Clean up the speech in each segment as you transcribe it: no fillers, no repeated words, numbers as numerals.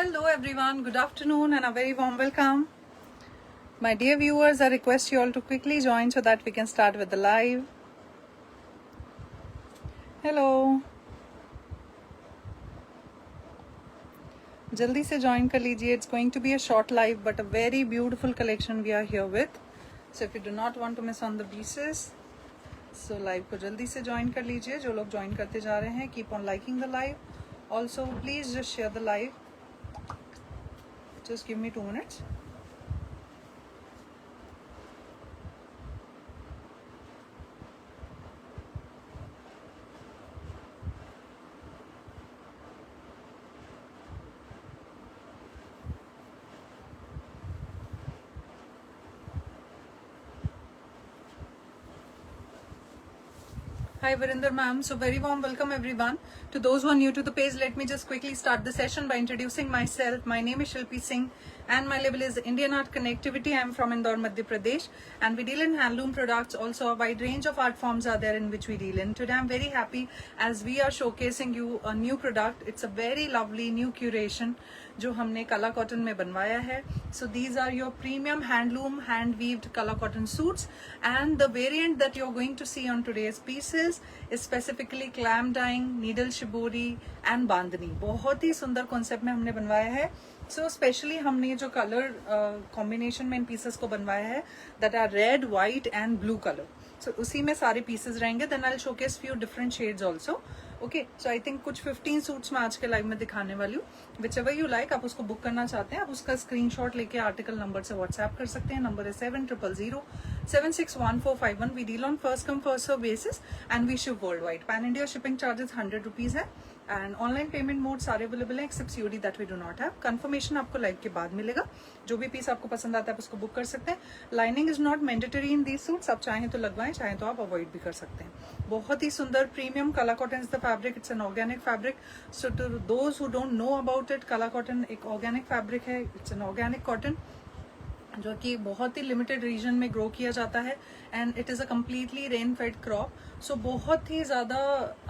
Hello everyone, good afternoon and a very warm welcome. My dear viewers, I request you all to quickly join so that we can start with the live. Hello. जल्दी से join कर लीजिए. It's going to be a short live but a very beautiful collection we are here with. So if you do not want to miss on the pieces, so live को जल्दी से join कर लीजिए. जो लोग join करते जा रहे हैं, keep on liking the live. Also, please just share the live. Just give me 2 minutes. Hi Varinder ma'am, so very warm welcome everyone. To those who are new to the page, let me just quickly start the session by introducing myself. My name is Shilpi Singh and my label is Indian Art Connectivity. I am from Indore, Madhya Pradesh and we deal in handloom products. Also a wide range of art forms are there in which we deal in. Today I am very happy as we are showcasing you a new product. It's a very lovely new curation जो हमने कला cotton में बनवाया है. So these are your premium handloom hand weaved कला cotton suits and the variant that you're going to see on today's pieces is specifically clam dyeing, needle shibori and bandhani. बहुत ही सुंदर कॉन्सेप्ट में हमने बनवाया है. So स्पेशली हमने जो कलर कॉम्बिनेशन में इन पीसेस को बनवाया है that are red, white and blue color. So उसी में सारे पीसेस रहेंगे. Then I'll showcase few different shades also. Okay so I think कुछ 15 सूट्स मैं आज के लाइव में दिखाने वाली हूँ. विच एवर यू लाइक, आप उसको बुक करना चाहते हैं आप उसका स्क्रीनशॉट लेके आर्टिकल नंबर से व्हाट्सएप कर सकते हैं. नंबर है 7007614451. We deal on first come first serve basis and we ship worldwide. Pan India shipping charges 100 rupees है एंड ऑनलाइन पेमेंट मोड सारे अवेलेबल है except COD that we do not have. Confirmation आपको live के बाद मिलेगा. जो भी piece आपको पसंद आता है आप उसको बुक कर सकते हैं. Lining is not mandatory in these suits. आप चाहें तो लगवाएं, चाहें तो आप अवॉइड भी कर सकते हैं. बहुत ही सुंदर premium Kala cotton is the fabric. It's an organic fabric. So to those who don't know about it, Kala cotton एक ऑर्गेनिक फैब्रिक है. इट्स एन ऑर्गेनिक कॉटन जो कि बहुत ही लिमिटेड रीजन में ग्रो किया जाता है and it is a completely rain fed crop. So बहुत ही ज़्यादा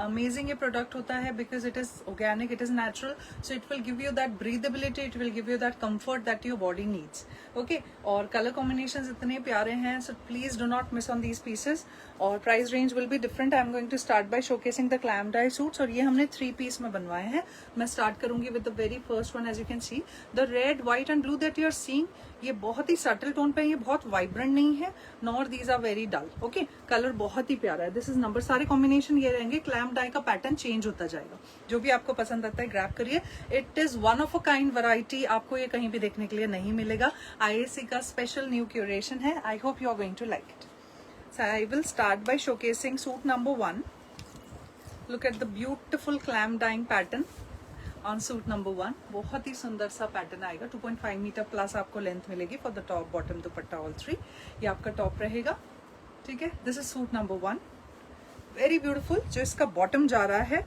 अमेजिंग ये प्रोडक्ट होता है because it is organic, it is natural. So it will give you that breathability, it will give you that comfort that your body needs. Okay, और colour combination इतने प्यारे हैं. So please do not miss on these pieces. और price range will be different. I am going to start by showcasing the clamp dye suits. और ये हमने 3 piece में बनवाए हैं. मैं स्टार्ट करूंगी with the very first one. As you can see the red, white and blue that you are seeing, ये बहुत ही सटल टोन पे, ये बहुत वाइब्रेंट नहीं है nor these are very dull. Okay, colour बहुत ही प्यारा है. This is number. सारे कॉम्बिनेशन ये रहेंगे. क्लैम डाई का पैटर्न चेंज होता जाएगा. जो भी आपको पसंद आता है ग्रैब करिए. It is one of a kind variety. आपको ये कहीं भी देखने के लिए नहीं मिलेगा. आईएसी का स्पेशल न्यू क्यूरेशन है. I hope you are going to like it. So I will start by showcasing suit number 1. Look at the beautiful clam dyeing pattern on suit number 1. बहुत ही सुंदर सा पैटर्न आएगा. 2.5 metre plus आपको length मिलेगी for the top, bottom, dupatta all 3. ये आपका top रहेगा. ठीक है, this is suit number 1. Very beautiful. जो इसका बॉटम जा रहा है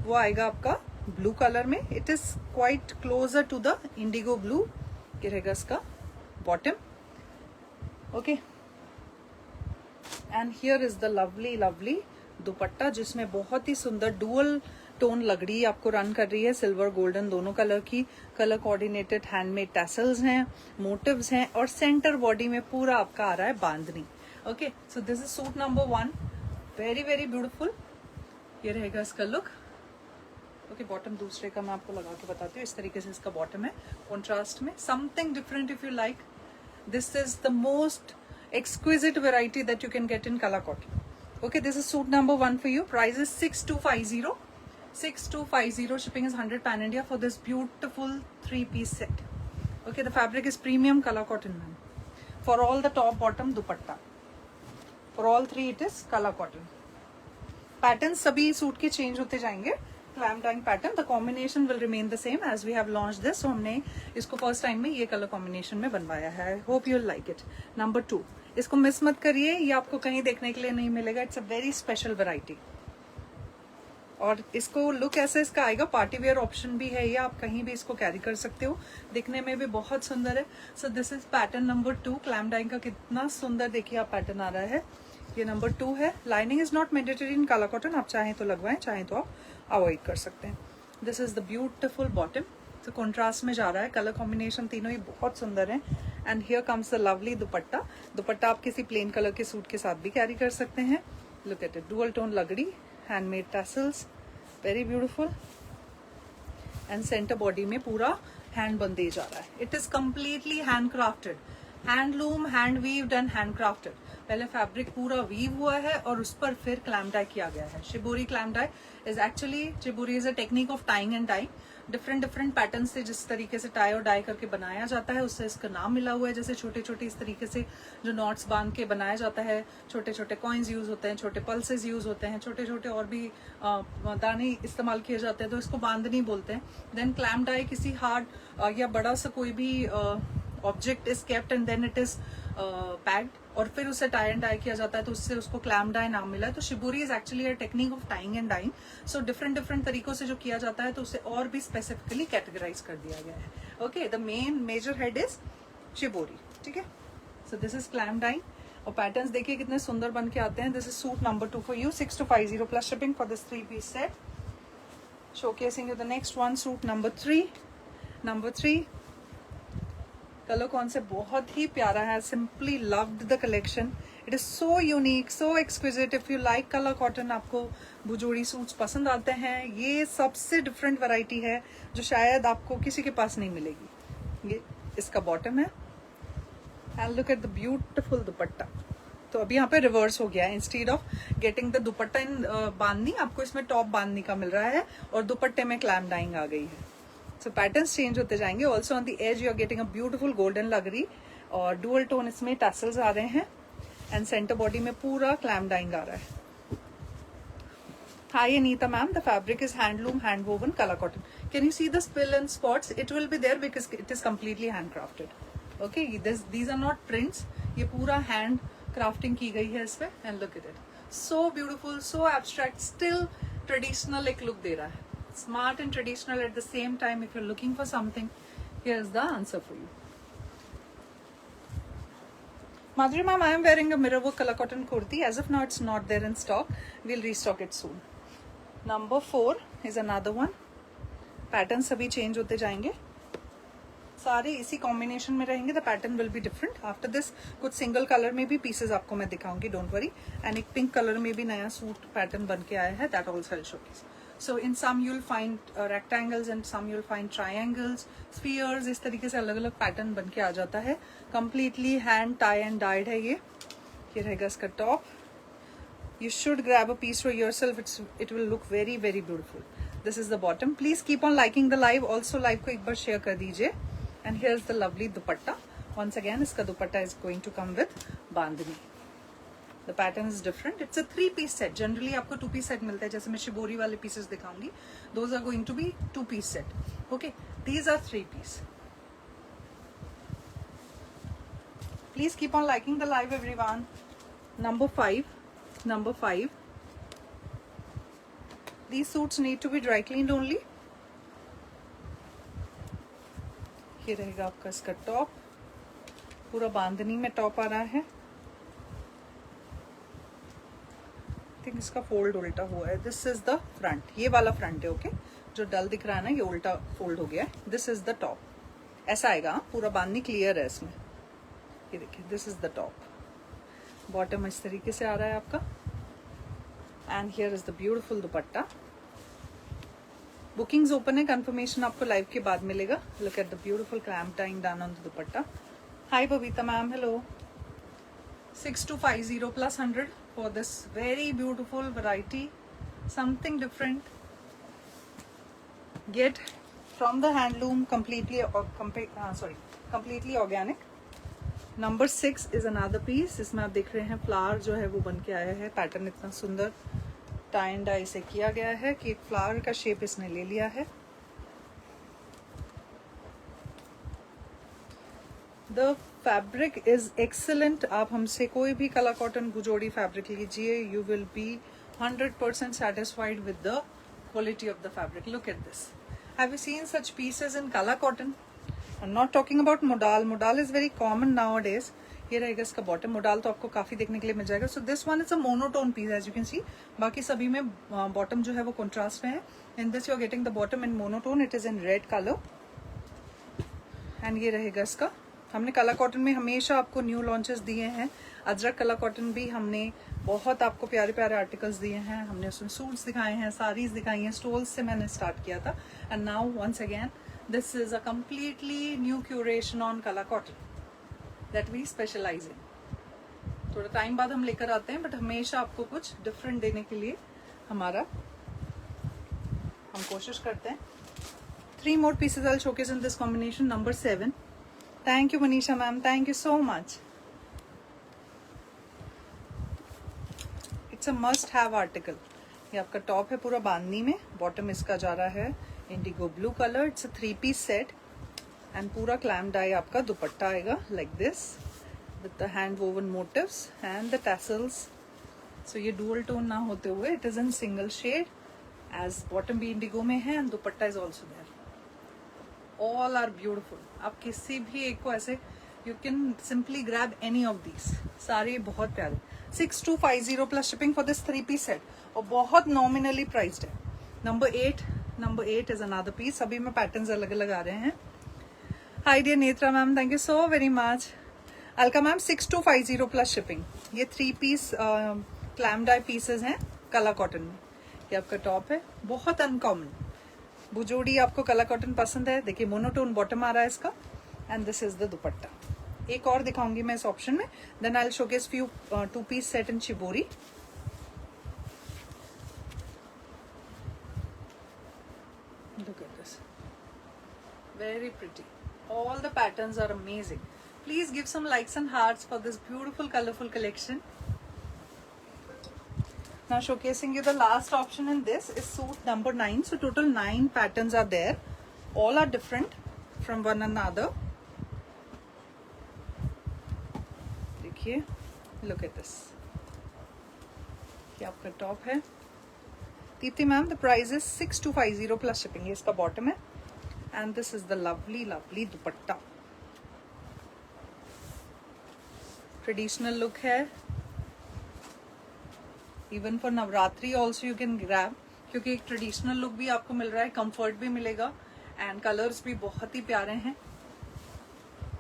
वो आएगा आपका ब्लू कलर में. It is quite closer to the indigo blue. ये रहेगा इसका bottom. Okay, and here is the lovely lovely dupatta जिसमें बहुत ही सुंदर डुअल टोन लगड़ी आपको रन कर रही है. सिल्वर गोल्डन दोनों कलर की. कलर कोऑर्डिनेटेड हैंडमेड टैसल्स हैं, मोटिव्स हैं और सेंटर बॉडी में पूरा आपका आ रहा है bandhani. Okay, so this is suit number 1. Very very beautiful. ये रहेगा इसका लुक. ओके, बॉटम दूसरे का मैं आपको लगा के बताती हूँ. इस तरीके से इसका बॉटम है कॉन्ट्रास्ट में. Something different if you like. This is the most exquisite variety that you can get in color cotton. Okay, this is suit number 1 for you. Price is 6250. 6250. Shipping is 100 pan India for this beautiful 3-piece set. Okay, the fabric is premium color cotton man. For all the top, bottom, dupatta. For all 3 it is color cotton. Patterns सभी suit के change होते जाएंगे. Clamp dyeing pattern, the combination will remain the same as we have launch this. So हमने इसको first time में ये colour combination में बनवाया है. I hope you like it. Number 2, इसको मिस मत करिए. ये आपको कहीं देखने के लिए नहीं मिलेगा. It's a very special variety. और इसको लुक ऐसा इसका आएगा. पार्टी वेयर ऑप्शन भी है. ये आप कहीं भी इसको कैरी कर सकते हो. दिखने में भी बहुत सुंदर है. So this is pattern number 2. Clam dyeing का कितना सुंदर देखिए आप पैटर्न आ रहा है. ये नंबर 2 है. लाइनिंग इज नॉट मैंडेटरी इन कला कॉटन. आप चाहें तो लगवाएं, चाहें तो आप अवॉइड कर सकते हैं. This is the beautiful bottom. तो कॉन्ट्रास्ट में जा रहा है, कलर कॉम्बिनेशन तीनों ही बहुत सुंदर है। And here comes the lovely दुपट्टा। दुपट्टा आप किसी प्लेन कलर के सूट के साथ भी कैरी कर सकते हैं। Look at it, dual tone लगड़ी, handmade tassels, very beautiful. And centre body में पूरा हैंड बंदेज जा रहा है। It is completely hand crafted, handloom, hand weaved and hand crafted. पहले फैब्रिक पूरा वीव हुआ है और उस पर फिर क्लैम डाई किया गया है। Shibori clam dye is actually, shibori is a technique of tying and dyeing. Different different pattern से जिस तरीके से टाई और डाई करके बनाया जाता है उससे इसका नाम मिला हुआ है। जैसे छोटे छोटे इस तरीके से जो नॉट्स बांध के बनाया जाता है, छोटे छोटे कॉइन्स यूज होते हैं, छोटे पल्सेस यूज होते हैं, छोटे छोटे और भी दाने इस्तेमाल किए जाते हैं, तो इसको बांधनी बोलते हैं। देन क्लैम डाई किसी हार्ड या बड़ा सा कोई भी object is kept and then it is packed और फिर उसे टाई एंड डाई किया जाता है, तो उससे उसको क्लैम डाई नाम मिला है। तो shibori is actually a technique of tying and dyeing. So different different तरीकों से जो किया जाता है तो उसे और भी स्पेसिफिकली कैटेगराइज कर दिया गया है। Okay, the main major head is shibori, ठीक है। So this is clam dyeing और पैटर्न्स देखिए कितने सुंदर बन के आते हैं। This is suit number 2 for you, 6250 plus shipping for this 3-piece set. Showcasing you the next one, suit number 3। Number 3 colour concept बहुत ही प्यारा है। Simply loved the collection. It is so unique, so exquisite. If you like colour cotton, आपको Bhujodi suits पसंद आते हैं, ये सबसे डिफरेंट वैरायटी है जो शायद आपको किसी के पास नहीं मिलेगी। ये इसका बॉटम है and look at the beautiful dupatta. तो अभी यहाँ पे रिवर्स हो गया है, instead of getting the dupatta in bandhani, आपको इसमें टॉप बांधनी का मिल रहा है और दुपट्टे में क्लैम डाइंग आ गई है। सो पैटर्न्स चेंज होते जाएंगे। Also on the edge you are getting a beautiful golden लगरी और डुअल टोन इसमें टैसल्स आ रहे हैं एंड सेंटर बॉडी में पूरा क्लैम डाइंग आ रहा है। Hi Anita ma'am, the fabric is handloom, hand woven, colour cotton. Can you see the spill and spots? It will be there because it is completely hand crafted. Okay, these are not prints, ये पूरा hand crafting की गई है इस पे। And look at it, so beautiful, so abstract, still traditional एक look दे रहा है। Smart and traditional at the same time. If you're looking for something, here's the answer for you. Madhuri ma'am, I am wearing a mirror work color cotton kurti. As of now, it's not there in stock. We'll restock it soon. Number 4 is another one. Patterns सभी change होते जाएंगे, सारे इसी combination में रहेंगे। The pattern will be different. After this कुछ single colour में भी पीसेस आपको मैं दिखाऊंगी, डोंट वरी। एंड एक पिंक कलर में भी नया सूट पैटर्न बन के आया है, that also will showcase. So in some you'll find rectangles and some you'll find triangles, spheres, इस तरीके से अलग अलग पैटर्न बन के आ जाता है। Completely hand tie and dyed है ये रहेगा इसका top. You should grab a piece for yourself. It will look very very beautiful. This is the bottom. Please keep on liking the live. Also live को एक बार share कर दीजिए। And here's the lovely dupatta. Once again इसका दुपट्टा is going to come with bandhani. The pattern is different. It's a 3-piece set. Generally आपको 2-piece set मिलता है, जैसे मैं शिबोरी वाले pieces दिखाऊंगी। Those are going to be 2-piece set. Okay, these are 3-piece. Please keep on liking the live, everyone. Number 5. Number 5. These suits need to be dry cleaned only. ये रहेगा आपका इसका टॉप, पूरा बांधनी में top आ रहा है। इसका फोल्ड उल्टा हुआ है। दिस इज द फ्रंट, ये वाला फ्रंट है। ओके, जो डल दिख रहा है ना ये उल्टा फोल्ड हो गया है। दिस इज द टॉप, ऐसा आएगा। पूरा बांधनी क्लियर है इसमें, ये देखिए, this is the top. Bottom इस तरीके से आ रहा है आपका and here is the beautiful dupatta. Bookings open है, कंफर्मेशन आपको लाइव के बाद मिलेगा। Look at the beautiful clamp dyeing done on the dupatta. Hi Babita ma'am, hello. 6250 plus 100 for this very beautiful variety, something different. Get from the handloom, completely organic. Number 6 is another piece. इसमें आप देख रहे हैं flower जो है वो बन के आया है। पैटर्न इतना सुंदर टाई एंड डाई से किया गया है कि एक फ्लावर का शेप इसने ले लिया है। The fabric is excellent. आप हमसे कोई भी कला कॉटन भुजोड़ी फैब्रिक लीजिए, you will be 100% satisfied with the quality of the fabric. Look at this. Have you seen such pieces in kala cotton? I'm not talking about modal. Modal is very common nowadays. ये रहेगा इसका bottom. Modal तो आपको काफी देखने के लिए मिल जाएगा। So this one is a monotone piece as you can see. बाकी सभी में बॉटम जो है वो कंट्रास्ट में है। In this you are getting the bottom in monotone. It is in red colour and ये रहेगा इसका। हमने कला कॉटन में हमेशा आपको न्यू लॉन्चेस दिए हैं। अजरक कला कॉटन भी हमने बहुत आपको प्यारे प्यारे आर्टिकल्स दिए हैं। हमने उसमें सूट्स दिखाए हैं, साड़ीज दिखाई हैं, स्टोल्स से मैंने स्टार्ट किया था। And now once again this is a completely new curation on Kala cotton that we specialise in. थोड़ा टाइम बाद हम लेकर आते हैं, बट हमेशा आपको कुछ डिफरेंट देने के लिए हम कोशिश करते हैं। 3 more pieces I'll showcase in this combination. Number 7. Thank you Manisha ma'am, thank you so much. It's a must have article. ये आपका टॉप है पूरा बांधनी में, बॉटम इसका जा रहा है indigo blue colour. It's a 3-piece set and पूरा क्लैम डाई आपका दुपट्टा आएगा like this with the hand woven motifs and the tassels. So ये डुअल टोन ना होते हुए it is in single shade, as bottom भी इंडिगो में है and dupatta is also there. All are beautiful. आप किसी भी एक को ऐसे you can simply grab any of these, सारे बहुत प्यारे। 6250 plus shipping for this 3-piece set और बहुत नॉमिनली प्राइस्ड है। Number 8 is another piece. अभी मैं पैटर्न्स अलग अलग आ रहे हैं। Hi dear Netra ma'am, thank you so very much. Alka ma'am 6250 plus shipping. ये 3-piece क्लैम डाई पीसेज हैं कला कॉटन में। ये आपका टॉप है, बहुत अनकॉमन। बुजोड़ी आपको कला कॉटन पसंद है, देखिए मोनोटोन बॉटम आ रहा है इसका and this is the dupatta. एक और दिखाऊंगी मैं इस ऑप्शन में, then I will showcase few 2-piece set in shibori. Look at this, very pretty. All the patterns are amazing. Please give some likes and hearts for this beautiful colorful collection. Now showcasing you the last option in this is suit number 9. So total 9 patterns are there. All are different from one another. देखिए, look at this. ये आपका top है। Deepti ma'am, the price is 6250 plus shipping. ये इसका bottom है and this is the lovely lovely dupatta. Traditional look है। Even for Navratri also you can grab, क्योंकि एक ट्रेडिशनल लुक भी आपको मिल रहा है, कंफर्ट भी मिलेगा एंड कलर्स भी बहुत ही प्यारे हैं।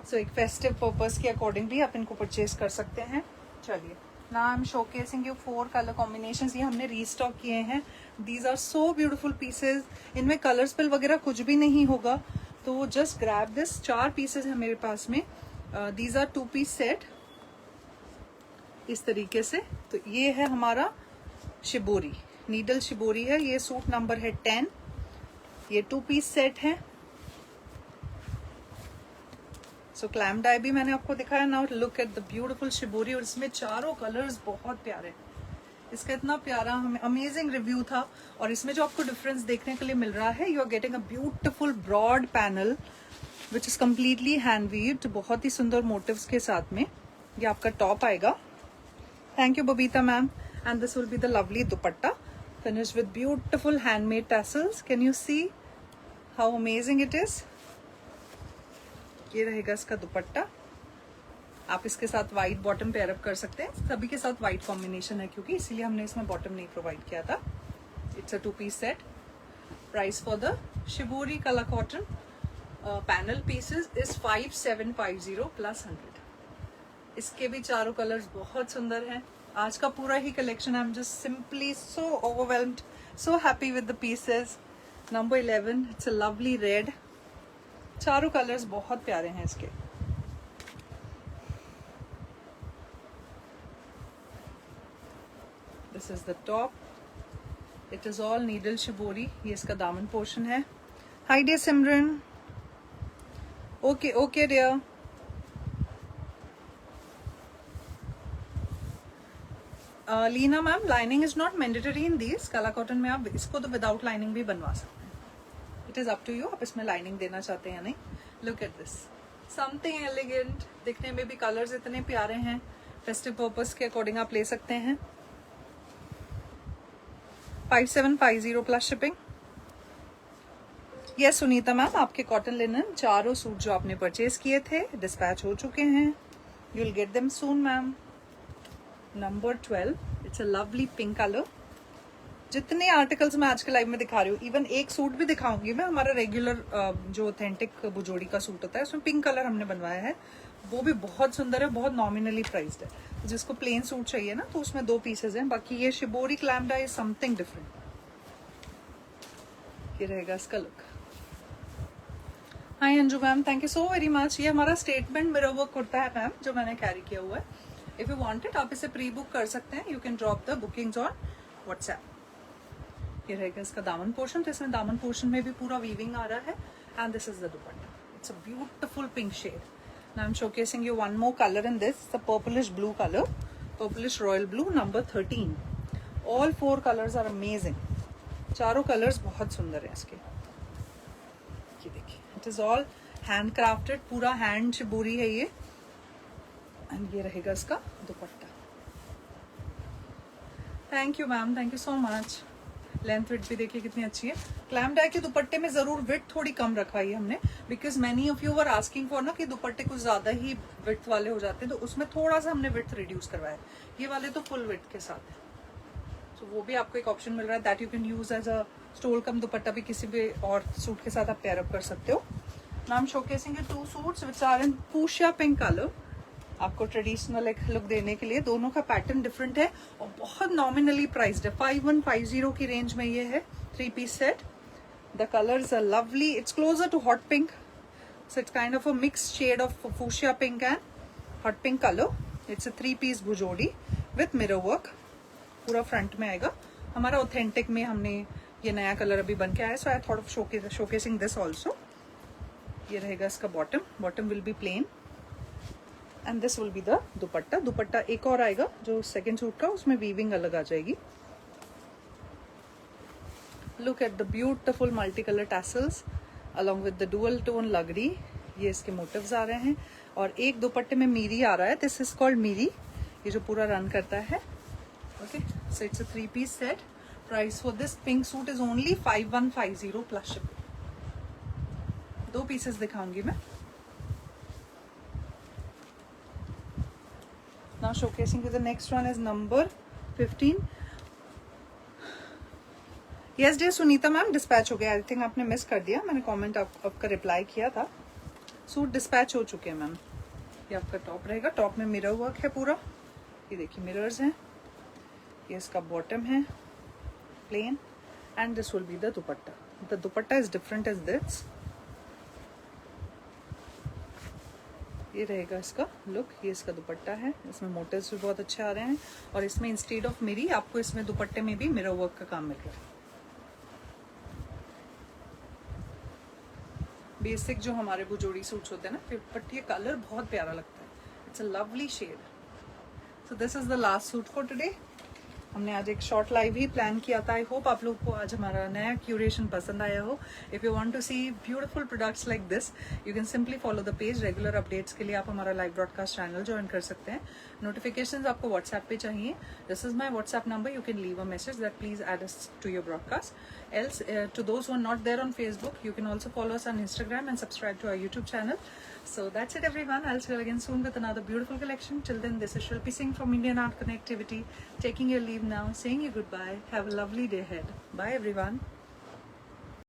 सो एक फेस्टिव पर्पस के अकॉर्डिंग भी आप इनको परचेज कर सकते हैं। चलिए, ना I am showcasing you 4 colour combinations. ये हमने रीस्टॉक किए हैं। These are so beautiful pieces. इनमें कलर स्पेल वगैरह कुछ भी नहीं होगा, तो जस्ट ग्रैब दिस। 4 पीसेज है मेरे पास में। दीज आर 2-piece सेट इस तरीके से। तो ये है हमारा शिबोरी, नीडल शिबोरी है। ये सूट नंबर है 10। ये 2-piece सेट है। सो क्लैम डाई भी मैंने आपको दिखाया। Now look at the beautiful shibori, और इसमें चारों कलर्स बहुत प्यारे। इसका इतना प्यारा हमें अमेजिंग रिव्यू था, और इसमें जो आपको डिफरेंस देखने के लिए मिल रहा है, you are getting a beautiful broad panel which is completely hand weaved, बहुत ही सुंदर मोटिव्स के साथ में। ये आपका टॉप आएगा। Thank you Babita ma'am, and this will be the lovely dupatta finished with beautiful handmade tassels. Can you see how amazing it is? ये रहेगा इसका दुपट्टा। आप इसके साथ वाइट बॉटम पेयर अप कर सकते हैं। सभी के साथ वाइट कॉम्बिनेशन है, क्योंकि इसीलिए हमने इसमें बॉटम नहीं प्रोवाइड किया था। It's a 2-piece set. Price for the shibori Kala cotton panel pieces is 5750 plus 100। इसके भी चारों कलर्स बहुत सुंदर हैं। आज का पूरा ही collection, I am just simply so overwhelmed, so happy with the pieces. Number 11, it's a lovely red. चारों कलर्स बहुत प्यारे हैं इसके। This is the top. It is all needle shibori. ये इसका दामन पोर्शन है। Hi dear Simran. Okay okay dear. Leena ma'am, lining is not mandatory in this. Kala cotton में आप इसको तो विदाउट लाइनिंग भी बनवा सकते हैं। It is up to you, आप इसमें लाइनिंग देना चाहते हैं या नहीं। Look at this, something elegant. दिखने में भी कलर्स इतने प्यारे हैं। फेस्टिव पर्पस के अकॉर्डिंग आप ले सकते हैं। 5750 plus shipping. Yes Sunita ma'am, आपके कॉटन लिनन चारों सूट जो आपने परचेज किए थे डिस्पैच हो चुके हैं। You will get them soon ma'am. Number 12, it's a lovely pink color जितने आर्टिकल्स मैं आज के लाइव में दिखा रही हूँ, इवन एक सूट भी दिखाऊंगी मैं, हमारा रेगुलर जो ऑथेंटिक बुजोड़ी का सूट होता है, उसमें पिंक कलर हमने बनवाया है, वो भी बहुत सुंदर है, बहुत नॉमिनली प्राइस्ड है। तो जिसको प्लेन सूट चाहिए ना, तो उसमें 2 पीसेज हैं। बाकी ये शिबोरी क्लैम्डा इज समथिंग डिफरेंट। ये रहेगा इसका look. Hi Anju ma'am, thank you so very much. ये हमारा स्टेटमेंट मिरर वर्क कुर्ता है मैम, जो मैंने कैरी किया हुआ है। इफ यू वांट इट, आप इसे प्री बुक कर सकते हैं। You can drop the bookings on WhatsApp. ये रहेगा इसका दामन पोर्शन। तो इसमें दामन पोर्शन में भी पूरा वीविंग आ रहा है। And this is the dupatta. It's a beautiful pink shade. Now I am showcasing you one more colour in this, the purplish blue colour, purplish royal blue number 13। All 4 colours are amazing. चारों colours बहुत सुंदर है इसके। ये देखिए, it is all hand crafted, पूरा hand shibori है ये। एंड ये रहेगा इसका dupatta. Thank you ma'am, thank you so much. Length width भी देखिए कितनी अच्छी है। क्लैम डाई के दुपट्टे में जरूर विड्थ थोड़ी कम रखवाई है हमने, because many of you were asking for ना कि दुपट्टे कुछ ज्यादा ही विड्थ वाले हो जाते हैं, तो उसमें थोड़ा सा हमने विड्थ रिड्यूस करवाया। ये वाले तो फुल विड्थ के साथ है, तो वो भी आपको एक ऑप्शन मिल रहा है that you can use as a stole cum dupatta भी किसी भी और सूट के साथ आप पेयर अप कर सकते हो। Now I am showcasing 2 suits which are in fuchsia pink colour, आपको ट्रेडिशनल एक लुक देने के लिए। दोनों का पैटर्न डिफरेंट है और बहुत नॉमिनली प्राइस्ड है। 5150 की रेंज में ये है 3 piece set. The colours are lovely, it's closer to hot pink, so it's kind of a mix shade of fuchsia pink and hot pink colour. It's a 3 piece Bhujodi with mirror work, पूरा front में आएगा। हमारा authentic में हमने ये नया colour अभी बन के आया, so I thought of showcasing this also. ये रहेगा इसका bottom, bottom will be plain and this will be the dupatta. Dupatta एक और आएगा जो सेकेंड सूट का, उसमें वीविंग अलग आ जाएगी। Look at the beautiful multi colour tassels along with the dual tone लगड़ी। ये इसके मोटिव्स आ रहे हैं और एक दुपट्टे में मीरी आ रहा है, दिस इज कॉल्ड मीरी, ये जो पूरा रन करता है। Okay, so it's a 3 piece set. Price for this pink suit is only 5150 plus shipping. 2 pieces दिखाऊंगी मैं। Now showcasing you the next one is number 15. Yes dear Sunita ma'am, dispatch हो गया। I think आपने miss कर दिया, मैंने comment आपका reply किया था। सूट डिस्पैच हो चुके हैं मैम। ये आपका टॉप रहेगा, टॉप में मिरर वर्क है पूरा। ये देखिए मिरर्स हैं। ये इसका बॉटम है plain and this will be the dupatta. The dupatta is different as this. ये रहेगा इसका लुक, ये इसका दुपट्टा है। इसमें मोटिव्स भी बहुत अच्छे आ रहे हैं और इसमें इंस्टेड ऑफ मिरी आपको इसमें दुपट्टे में भी मिरर वर्क का काम मिल रहा है। बेसिक जो हमारे बुजोड़ी सूट्स होते हैं ना, बट ये कलर बहुत प्यारा लगता है। It's a lovely shade. So this is the last suit for today. हमने आज एक शॉर्ट लाइव ही प्लान किया था। आई होप आप लोग को आज हमारा नया क्यूरेशन पसंद आया हो। If you want to see beautiful products like this, you can simply follow the page. Regular updates के लिए आप हमारा लाइव ब्रॉडकास्ट चैनल ज्वाइन कर सकते हैं। नोटिफिकेशंस आपको व्हाट्सएप पे चाहिए, this is my WhatsApp number. You can leave a message that please add us to your broadcast. Else to those who are not there on Facebook, you can also follow us on Instagram and subscribe to our YouTube channel. So that's it everyone. I'll see you again soon with another beautiful collection. Till then, this is Shilpi Singh from Indian Art Connectivity, taking your leave now, saying you goodbye. Have a lovely day ahead. Bye everyone.